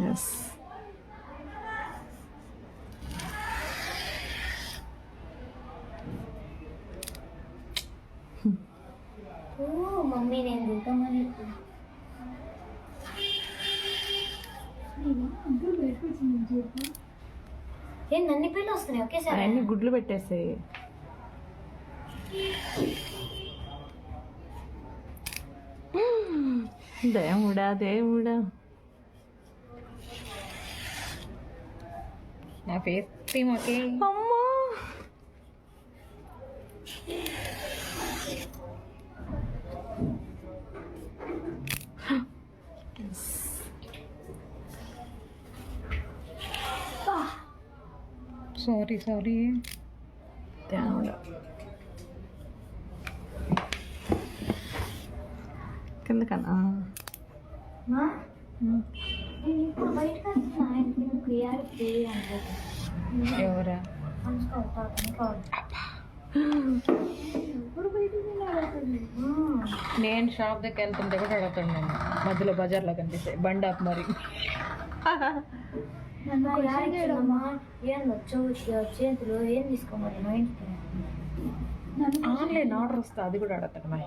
Yes mummy నేను తింటామని ఏంది అన్ని పిల్లలు వస్తున్నాయి ఒకేసారి అన్ని గుడ్లు పెట్టేసాయి. దేవుడా దేవుడా నా ఫేస్ క్రీమ్ ఓకే. అమ్మా సారీ సారీ. దేవుడా కిందకన్నా నేను ఇప్పుడు బయటకు వస్తున్నా ఆయనకి క్లియర్ ఫ్రీ అంటే ఎవరా? ఇప్పుడు బయటకు నేను షాప్ దగ్గర వెళ్తుంటే కూడా అడుగుతాను నేను, మధ్యలో బజార్లో కనిపిస్తాయి బండి ఆపు మరి. చేతులు ఏం తీసుకోమని మా ఇంటికి ఆన్లైన్ ఆర్డర్ వస్తా అది కూడా అడుగుతాను.